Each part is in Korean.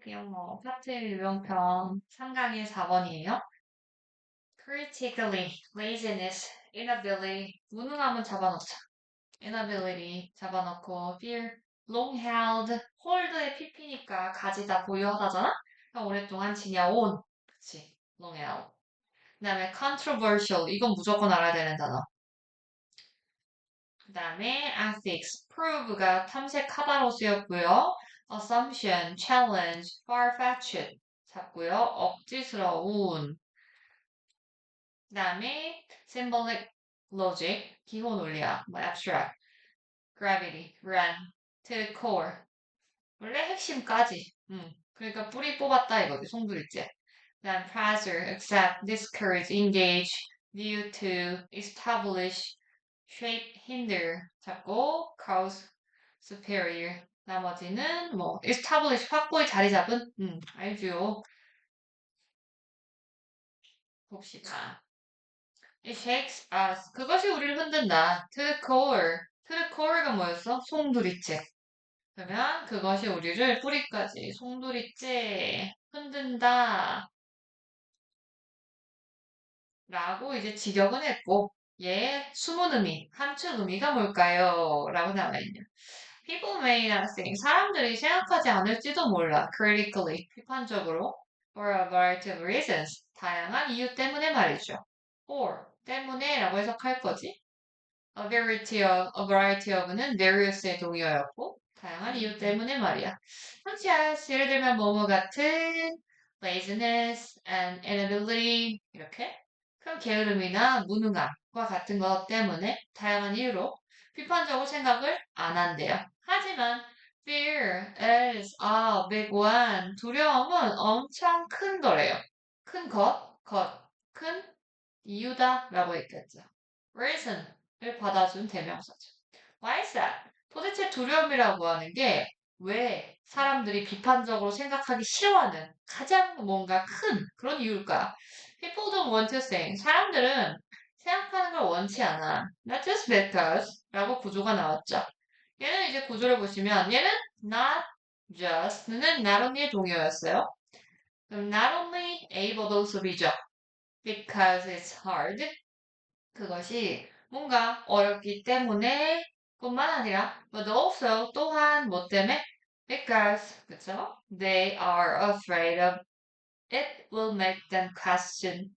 그냥 뭐, 파트 유형편 3강의 4번이에요. critically, laziness, inability, 무능함은 잡아놓자. inability 잡아놓고, fear, long held, hold의 pp니까 가지다 보유하다잖아? 그러니까 오랫동안 지녀온. 그치, long held. 그 다음에 controversial, 이건 무조건 알아야 되는 단어. 그 다음에 ethics, prove가 탐색하다로 쓰였고요. assumption, challenge, far-fetched 잡고요. 억지스러운. 그 다음에 symbolic logic, 기호 논리학, 뭐 abstract, gravity, run, to the core. 원래 핵심까지. 그러니까 뿌리 뽑았다 이거지. 송두리째. 그 다음 pressure, accept, discourage, engage, due to, establish, shape, hinder 잡고 cause, superior 나머지는 뭐 establish 확고히 자리 잡은 알죠. 봅시다. It shakes us 그것이 우리를 흔든다. To the core to the core가 뭐였어? 송두리째. 그러면 그것이 우리를 뿌리까지 송두리째 흔든다 라고 이제 직역은 했고 얘 숨은 의미, 함축 의미가 뭘까요? 라고 나와있네요. People may not think. 사람들이 생각하지 않을지도 몰라. critically. 비판적으로. for a variety of reasons. 다양한 이유 때문에 말이죠. or 때문에 라고 해석할 거지. a variety of는 various의 동의어였고 다양한 이유 때문에 말이야. such 예를 들면 뭐뭐 같은 laziness and inability 이렇게 큰 게으름이나 무능함과 같은 것 때문에 다양한 이유로 비판적으로 생각을 안 한대요. 하지만 fear is a big one. 두려움은 엄청 큰 거래요. 큰 큰 이유다 라고 했겠죠. reason을 받아준 대명사죠. Why is that? 도대체 두려움이라고 하는 게 왜 사람들이 비판적으로 생각하기 싫어하는 가장 뭔가 큰 그런 이유일까? People don't want to think. 사람들은 생각하는 걸 원치 않아. Not just because 라고 구조가 나왔죠. 얘는 이제 구조를 보시면 얘는 not just는 not only의 동의어였어요. 그럼 not only able도 수비죠. Because it's hard. 그것이 뭔가 어렵기 때문에 뿐만 아니라 but also 또한 뭐 때문에 because 그쵸? They are afraid of it will make them question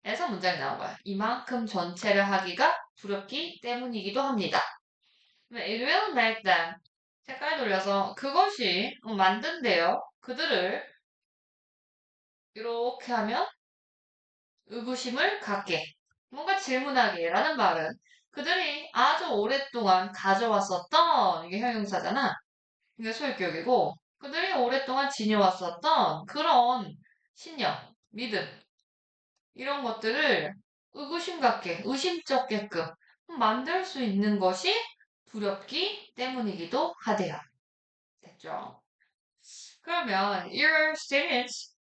에서 문장이 나온 거야. 이만큼 전체를 하기가 두렵기 때문이기도 합니다. It will make them 색깔 돌려서 그것이 만든대요. 그들을 이렇게 하면 의구심을 갖게 뭔가 질문하게라는 말은 그들이 아주 오랫동안 가져왔었던 이게 형용사잖아. 이게 소유격이고 그들이 오랫동안 지녀왔었던 그런 신념, 믿음 이런 것들을 의구심 갖게, 의심쩍게끔 만들 수 있는 것이 두렵기 때문이기도 하대요. 됐죠? 그러면 your students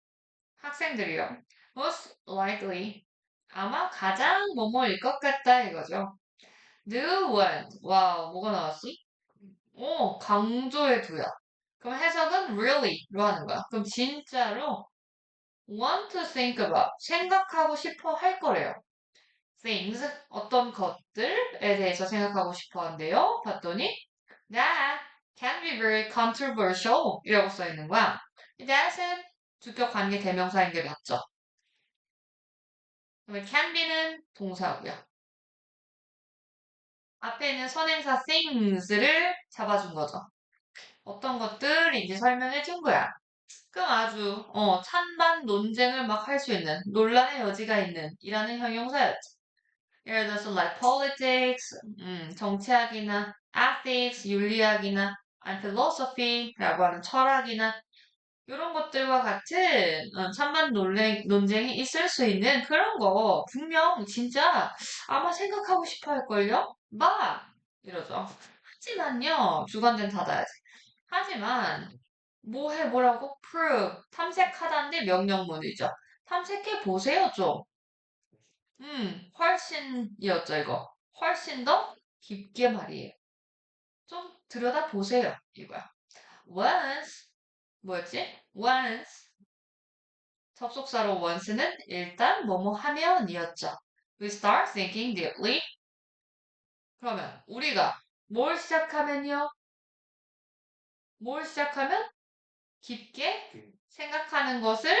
학생들이요. most likely 아마 가장 뭐뭐일 것 같다 이거죠. do want 와우 뭐가 나왔어? 오 강조의 두야. 그럼 해석은 really로 하는 거야. 그럼 진짜로 want to think about 생각하고 싶어 할 거래요. things 어떤 것들에 대해서 생각하고 싶어 한대요. 봤더니 that can be very controversial 이라고 써 있는 거야. that은 주격 관계 대명사인 게 맞죠. 그러면 can be는 동사고요. 앞에 있는 선행사 things를 잡아준 거죠. 어떤 것들인지 설명해 준 거야. 그럼 아주 찬반 논쟁을 막 할 수 있는 논란의 여지가 있는 이라는 형용사였지. 예를 들어서 like politics, 정치학이나 ethics, 윤리학이나 아니 philosophy라고 하는 철학이나 이런 것들과 같은 찬반 논쟁이 있을 수 있는 그런 거 분명 진짜 아마 생각하고 싶어 할걸요? 막 이러죠. 하지만요 주관된 닫아야지. 하지만 뭐 해보라고? prove 탐색하다인데 명령문이죠. 탐색해 보세요 좀. 훨씬이었죠 이거. 훨씬 더 깊게 말이에요. 좀 들여다 보세요 이거야. once 뭐였지? once. 접속사로 once는 일단 뭐뭐 하면이었죠. We start thinking deeply. 그러면 우리가 뭘 시작하면요? 뭘 시작하면? 깊게 생각하는 것을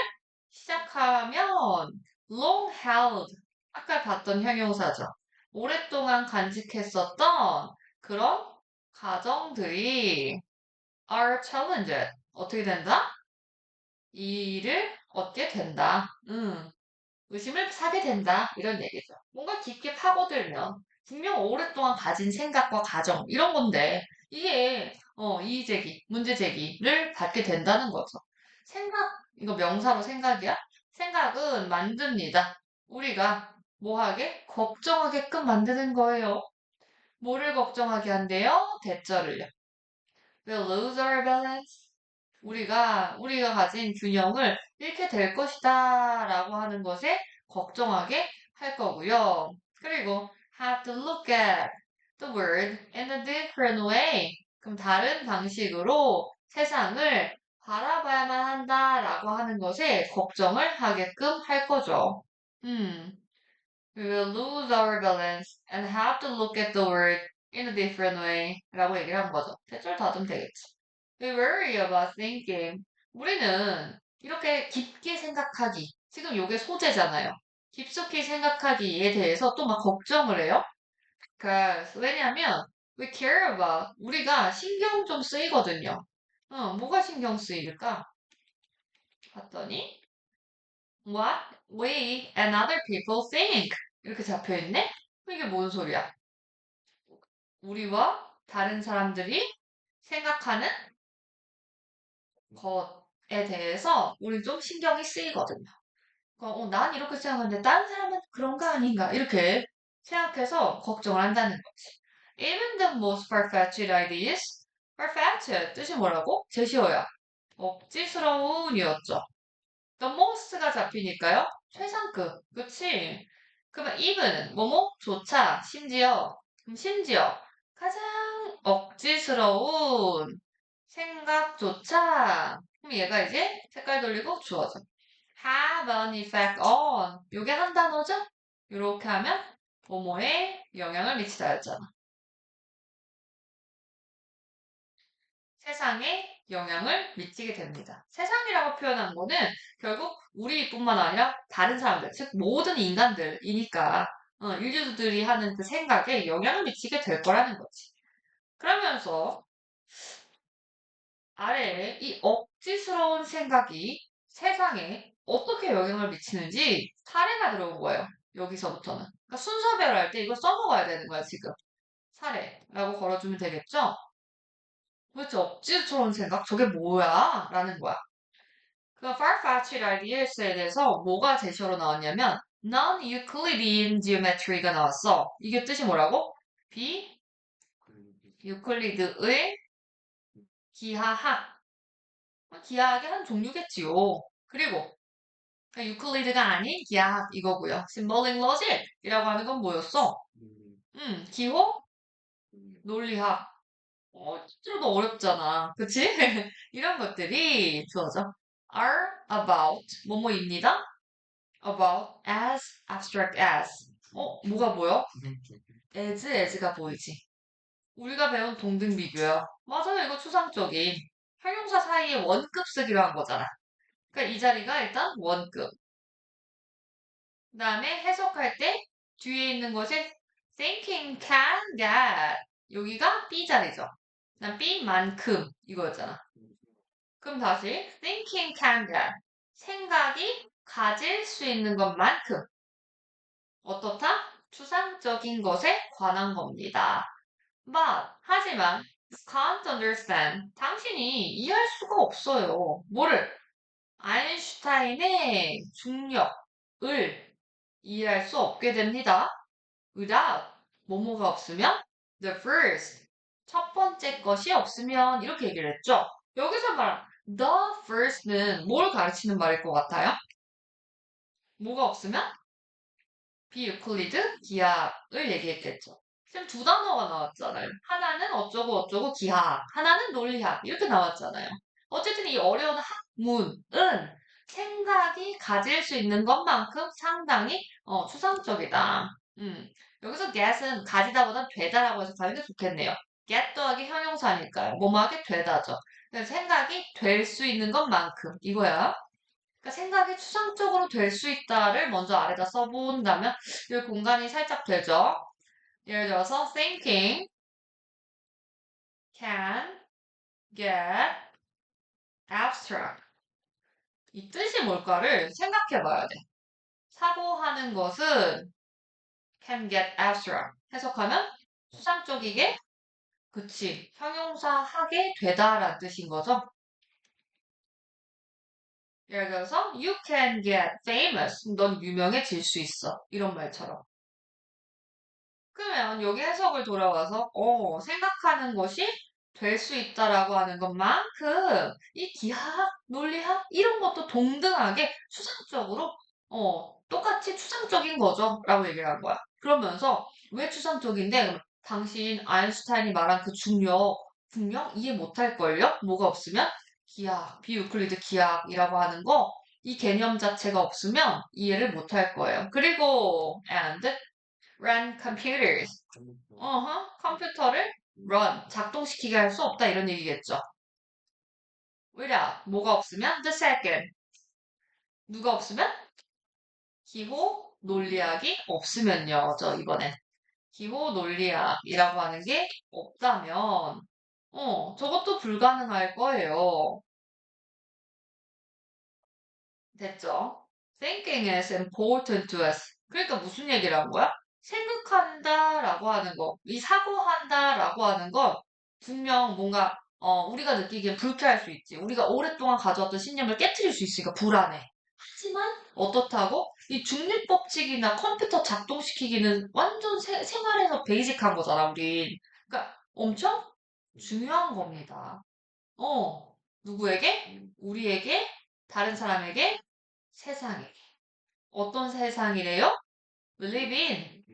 시작하면 long held. 아까 봤던 형용사죠. 오랫동안 간직했었던 그런 가정들이 are challenged. 어떻게 된다? 이를 얻게 된다. 의심을 사게 된다. 이런 얘기죠. 뭔가 깊게 파고들면 분명 오랫동안 가진 생각과 가정 이런 건데 이게 이의 제기, 문제 제기를 받게 된다는 거죠. 생각 이거 명사로 생각이야? 생각은 만듭니다. 우리가 뭐하게 걱정하게끔 만드는 거예요. 뭐를 걱정하게 한대요? 대절을요. We'll lose our balance. 우리가 가진 균형을 잃게 될 것이다 라고 하는 것에 걱정하게 할 거고요. 그리고 have to look at the world in a different way. 그럼 다른 방식으로 세상을 바라봐야만 한다라고 하는 것에 걱정을 하게끔 할 거죠. We will lose our balance and have to look at the world in a different way 라고 얘기를 한 거죠. 대절 다듬 되겠지. We worry about thinking. 우리는 이렇게 깊게 생각하기. 지금 요게 소재잖아요. 깊숙이 생각하기에 대해서 또 막 걱정을 해요. 왜냐하면 we care about. 우리가 신경 좀 쓰이거든요. 뭐가 신경 쓰일까? 봤더니 what we and other people think. 이렇게 잡혀있네? 이게 뭔 소리야? 우리와 다른 사람들이 생각하는 것에 대해서 우리 좀 신경이 쓰이거든요. 그러니까 난 이렇게 생각하는데 다른 사람은 그런가 아닌가 이렇게 생각해서 걱정을 한다는 거지. Even the most far-fetched ideas, far-fetched 뜻이 뭐라고? 제시어야. 억지스러운이었죠. The most가 잡히니까요. 최상급, 그치? 그러면 even은 뭐뭐조차, 심지어, 그럼 심지어 가장 억지스러운 생각조차. 그럼 얘가 이제 색깔 돌리고 주어져. have an effect on. 요게 한 단어죠? 이렇게 하면 뭐뭐에 영향을 미치다였잖아. 세상에 영향을 미치게 됩니다. 세상이라고 표현한 거는 결국 우리뿐만 아니라 다른 사람들, 즉 모든 인간들이니까 인류들이 하는 그 생각에 영향을 미치게 될 거라는 거지. 그러면서 아래에 이 억지스러운 생각이 세상에 어떻게 영향을 미치는지 사례가 들어온 거예요. 여기서부터는. 그러니까 순서대로 할 때 이거 써먹어야 되는 거야, 지금. 사례라고 걸어주면 되겠죠? 도대체 억지스러운 생각? 저게 뭐야? 라는 거야. 그 far-fetched ideas에 대해서 뭐가 제시어로 나왔냐면 non-Euclidean geometry가 나왔어. 이게 뜻이 뭐라고? 비유클리드의 기하학. 기하학의 한 종류겠지요. 그리고 유클리드가 아닌 기하학 이거고요. symbolic logic이라고 하는 건 뭐였어? 기호? 논리학. 실제로도 어렵잖아. 그치? 이런 것들이 주어져. are about 뭐뭐입니다. about as abstract as. 뭐가 보여? as가 보이지. 우리가 배운 동등 비교야. 맞아요. 이거 추상적인. 형용사 사이에 원급 쓰기로 한 거잖아. 그러니까 이 자리가 일단 원급. 그 다음에 해석할 때 뒤에 있는 것에 thinking can get. 여기가 B 자리죠. 난 B만큼 이거였잖아. 그럼 다시 thinking can get. 생각이 가질 수 있는 것만큼 어떻다? 추상적인 것에 관한 겁니다. 하지만 can't understand. 당신이 이해할 수가 없어요. 뭐를? 아인슈타인의 중력을 이해할 수 없게 됩니다. without 뭐뭐가 없으면 the first 첫 번째 것이 없으면 이렇게 얘기를 했죠. 여기서 말한 the first는 뭘 가르치는 말일 것 같아요? 뭐가 없으면 비유클리드 기하학을 얘기했겠죠. 지금 두 단어가 나왔잖아요. 하나는 어쩌고 어쩌고 기하학, 하나는 논리학 이렇게 나왔잖아요. 어쨌든 이 어려운 학문은 생각이 가질 수 있는 것만큼 상당히 추상적이다. 음, 여기서 get은 가지다보단 되다라고 해서 가는 게 좋겠네요. get 더하기 형용사니까요. 뭐뭐하게 되다죠. 그래서 생각이 될 수 있는 것만큼 이거야. 그러니까 생각이 추상적으로 될 수 있다를 먼저 아래다 써본다면 이 공간이 살짝 되죠. 예를 들어서 thinking can get abstract. 이 뜻이 뭘까를 생각해 봐야 돼. 사고하는 것은 can get abstract. 해석하면 추상적이게, 그치, 형용사하게 되다라는 뜻인 거죠. 예를 들어서 you can get famous. 넌 유명해질 수 있어. 이런 말처럼. 그러면 여기 해석을 돌아와서 생각하는 것이 될 수 있다라고 하는 것만큼 이 기하학, 논리학 이런 것도 동등하게 추상적으로 똑같이 추상적인 거죠 라고 얘기를 한 거야. 그러면서 왜 추상적인데? 그러면 당신 아인슈타인이 말한 그 중력 분명 이해 못할걸요? 뭐가 없으면? 기하학, 비유클리드 기하학이라고 하는 거 이 개념 자체가 없으면 이해를 못할 거예요. 그리고 and run computers. 컴퓨터를 run, 작동시키게 할 수 없다 이런 얘기겠죠. without, 뭐가 없으면 the second, 누가 없으면 기호 논리학이 없으면요. 이번엔 기호 논리학이라고 하는 게 없다면 저것도 불가능할 거예요. 됐죠? Thinking is important to us. 그러니까 무슨 얘기를 한 거야? 생각한다라고 하는 거, 이 사고한다라고 하는 건 분명 뭔가 우리가 느끼기엔 불쾌할 수 있지. 우리가 오랫동안 가져왔던 신념을 깨트릴 수 있으니까 불안해. 하지만 어떻다고? 이 중립법칙이나 컴퓨터 작동시키기는 완전 생활에서 베이직한 거잖아, 우린. 그러니까 엄청 중요한 겁니다. 누구에게? 우리에게? 다른 사람에게? 세상에게. 어떤 세상이래요? We live in.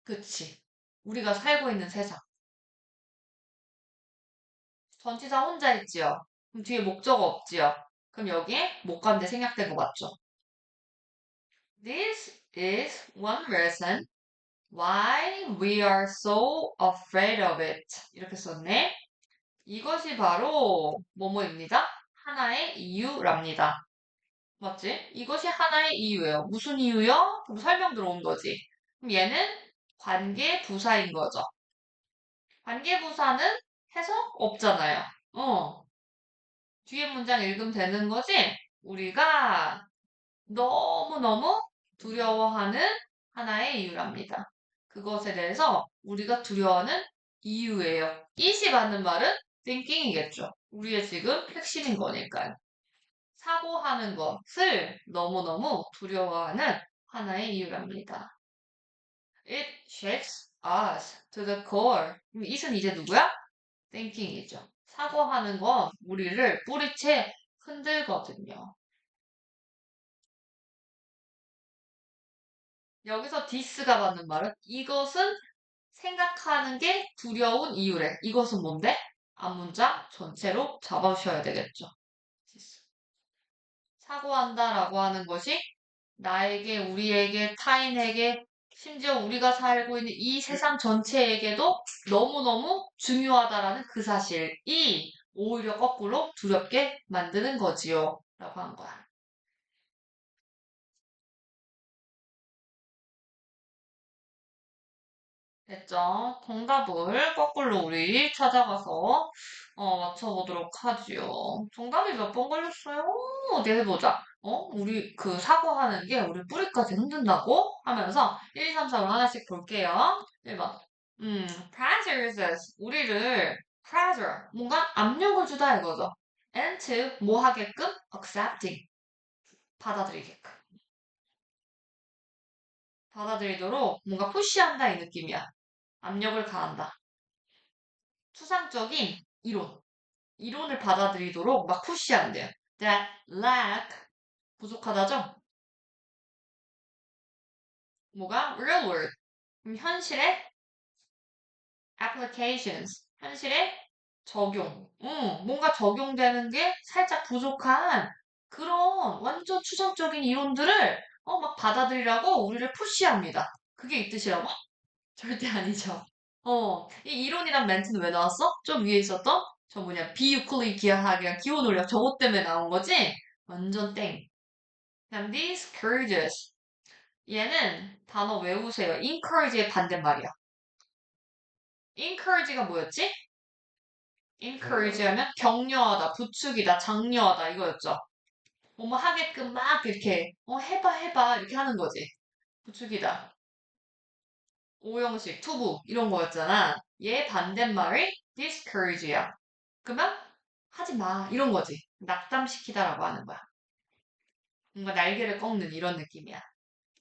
그치. 우리가 살고 있는 세상. 전치사 혼자 있지요. 그럼 뒤에 목적어 없지요. 그럼 여기에 목관대 생략된 거 맞죠? This is one reason why we are so afraid of it. 이렇게 썼네. 이것이 바로 뭐뭐입니다. 하나의 이유랍니다. 맞지? 이것이 하나의 이유예요. 무슨 이유요? 그럼 설명 들어온 거지. 그럼 얘는 관계 부사인 거죠. 관계 부사는 해석 없잖아요. 뒤에 문장 읽으면 되는 거지? 우리가 너무너무 두려워하는 하나의 이유랍니다. 그것에 대해서 우리가 두려워하는 이유예요. 이시 받는 말은 thinking이겠죠. 우리의 지금 핵심인 거니까요. 사고하는 것을 너무너무 두려워하는 하나의 이유랍니다. It shakes us to the core. 그럼 it은 이제 누구야? thinking이죠. 사고하는 건 우리를 뿌리채 흔들거든요. 여기서 this가 받는 말은 이것은 생각하는 게 두려운 이유래. 이것은 뭔데? 앞문장 전체로 잡아주셔야 되겠죠. this. 사고한다라고 하는 것이 나에게, 우리에게, 타인에게, 심지어 우리가 살고 있는 이 세상 전체에게도 너무너무 중요하다라는 그 사실이 오히려 거꾸로 두렵게 만드는 거지요. 라고 한 거야. 됐죠? 정답을 거꾸로 우리 찾아가서 맞춰보도록 하지요. 정답이 몇 번 걸렸어요? 어디 해보자. 우리 그 사고하는 게 우리 뿌리까지 흔든다고 하면서 1, 2, 3, 4로 하나씩 볼게요. 1번. pressures 우리를 pressure 뭔가 압력을 주다 이거죠. and to 뭐 하게끔 accepting 받아들이게끔 받아들이도록 뭔가 푸시한다 이 느낌이야. 압력을 가한다. 추상적인 이론을 받아들이도록 막 푸시한대요. That lack 부족하다죠? 뭐가? real world 현실의 applications 현실의 적용. 뭔가 적용되는 게 살짝 부족한 그런 완전 추상적인 이론들을 막 받아들이라고 우리를 푸시합니다. 그게 이 뜻이라고? 절대 아니죠. 이 이론이란 멘트는 왜 나왔어? 좀 위에 있었던? 저 뭐냐, 비유클리 기하학이랑 기호 논리학 저것 때문에 나온 거지? 완전 땡. 그다음 discourages. 얘는 단어 외우세요. encourage의 반대말이야. encourage가 뭐였지? encourage 하면 격려하다, 부추기다, 장려하다 이거였죠. 뭐뭐 하게끔 막 이렇게 해봐 해봐 이렇게 하는 거지. 부추기다. 오형식, 투부 이런 거였잖아. 얘 반대말이 discourage야. 그러면 하지 마 이런 거지. 낙담시키다라고 하는 거야. 뭔가 날개를 꺾는 이런 느낌이야.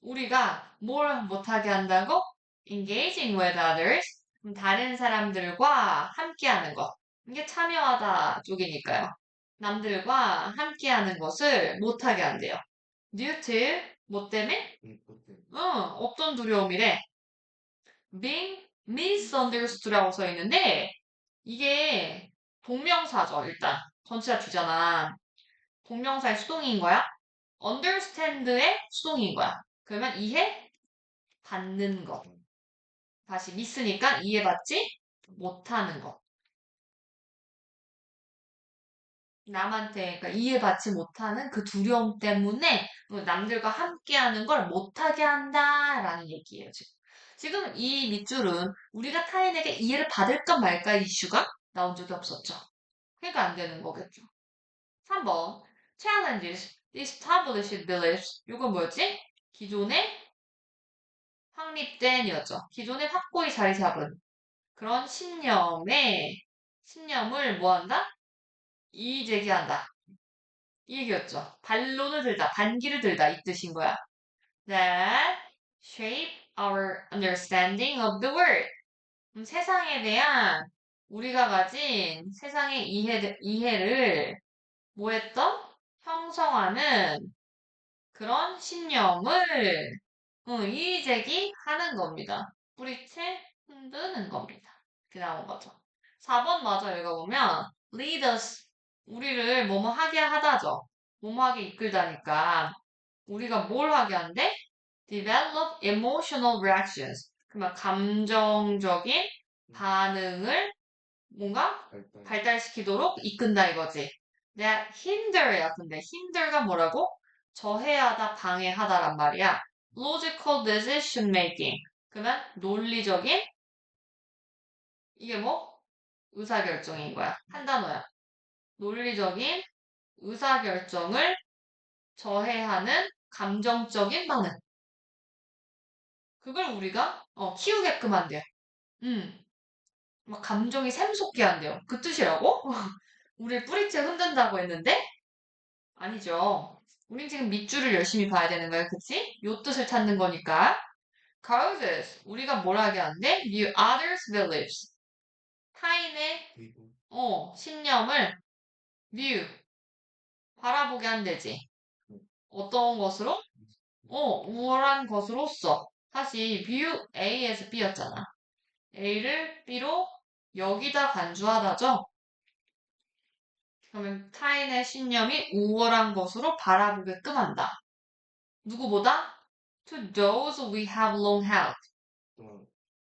우리가 뭘 못하게 한다고? engaging with others. 다른 사람들과 함께하는 것. 이게 참여하다 쪽이니까요. 남들과 함께하는 것을 못하게 한대요. due to 뭐 때문에? 어떤 두려움이래? being misunderstood라고 써 있는데 이게 동명사죠, 일단. 전치사 주잖아. 동명사의 수동인 거야. understand의 수동인 거야. 그러면 이해 받는 것. 다시 미스니까 이해받지 못하는 것. 남한테 그러니까 이해받지 못하는 그 두려움 때문에 남들과 함께하는 걸 못하게 한다라는 얘기예요, 지금. 지금 이 밑줄은 우리가 타인에게 이해를 받을까 말까 이슈가 나온 적이 없었죠. 그러니까 안 되는 거겠죠. 3번 challenges established beliefs. 이건 뭐였지? 기존에 확립된이었죠. 기존에 확고히 자리 잡은 그런 신념을 뭐 한다? 이의 제기한다. 이 얘기였죠. 반론을 들다, 반기를 들다 이 뜻인 거야. That shape our understanding of the world. 세상에 대한 우리가 가진 세상의 이해를 뭐 했던? 형성하는 그런 신념을 이의제기하는 겁니다. 뿌리채 흔드는 겁니다. 이렇게 나온 거죠. 4번 맞아 읽어보면 lead us 우리를 뭐뭐 하게 하다죠. 뭐뭐 하게 이끌다니까 우리가 뭘 하게 한대? develop emotional reactions 그러면 감정적인 반응을 뭔가 발달시키도록 이끈다 이거지. 내가 hinder야 근데 hinder가 뭐라고? 저해하다 방해하다란 말이야. logical decision making 그러면 논리적인 이게 뭐? 의사결정인 거야. 한 단어야. 논리적인 의사결정을 저해하는 감정적인 반응. 그걸 우리가 키우게끔 한대요. 음, 막 감정이 샘솟게 한대요. 그 뜻이라고? 우리 뿌리채 흔든다고 했는데? 아니죠. 우린 지금 밑줄을 열심히 봐야 되는 거야, 그치? 요 뜻을 찾는 거니까. causes 우리가 뭘 하게 하는데? view others' beliefs 타인의 신념을 view 바라보게 한대지. 어떤 것으로? 우월한 것으로써. 다시 view A에서 B였잖아. A를 B로 여기다 간주하다죠. 그러면 타인의 신념이 우월한 것으로 바라보게끔 한다. 누구보다? To those we have long held.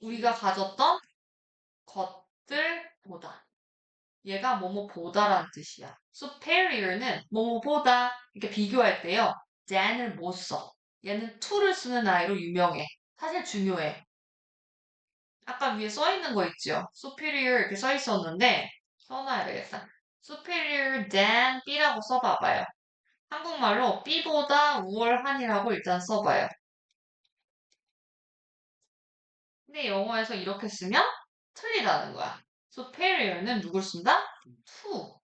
우리가 가졌던 것들보다. 얘가 뭐뭐보다라는 뜻이야. superior는 뭐뭐보다 이렇게 비교할 때요. than을 못 써. 얘는 to를 쓰는 아이로 유명해. 사실 중요해. 아까 위에 써 있는 거 있죠? superior 이렇게 써 있었는데 써놔야 되겠다. superior than B라고 써봐봐요. 한국말로 B보다 우월한이라고 일단 써봐요. 근데 영어에서 이렇게 쓰면 틀리다는 거야. superior는 누굴 쓴다? to.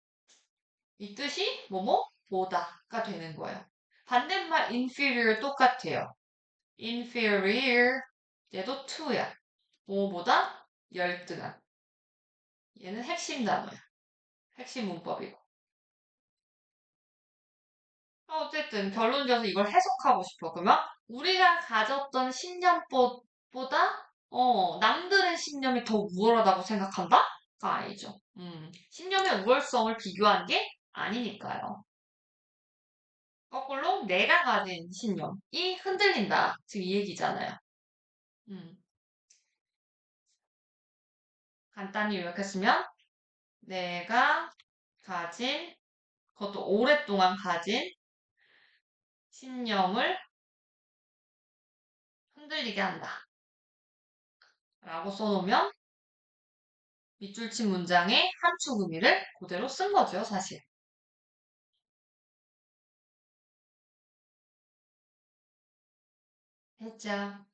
이 뜻이 뭐뭐 보다가 되는 거예요. 반대말 inferior 똑같아요. inferior 얘도 to야. 뭐보다 열등한. 얘는 핵심 단어야. 핵심 문법이고. 어쨌든 결론적으로 이걸 해석하고 싶어. 그러면 우리가 가졌던 신념보다 남들의 신념이 더 우월하다고 생각한다? 아니죠. 신념의 우월성을 비교한 게 아니니까요. 거꾸로 내가 가진 신념이 흔들린다. 지금 이 얘기잖아요. 음, 간단히 요약했으면 내가 가진, 그것도 오랫동안 가진 신념을 흔들리게 한다. 라고 써놓으면 밑줄 친 문장의 함축 의미를 그대로 쓴 거죠, 사실. 됐죠.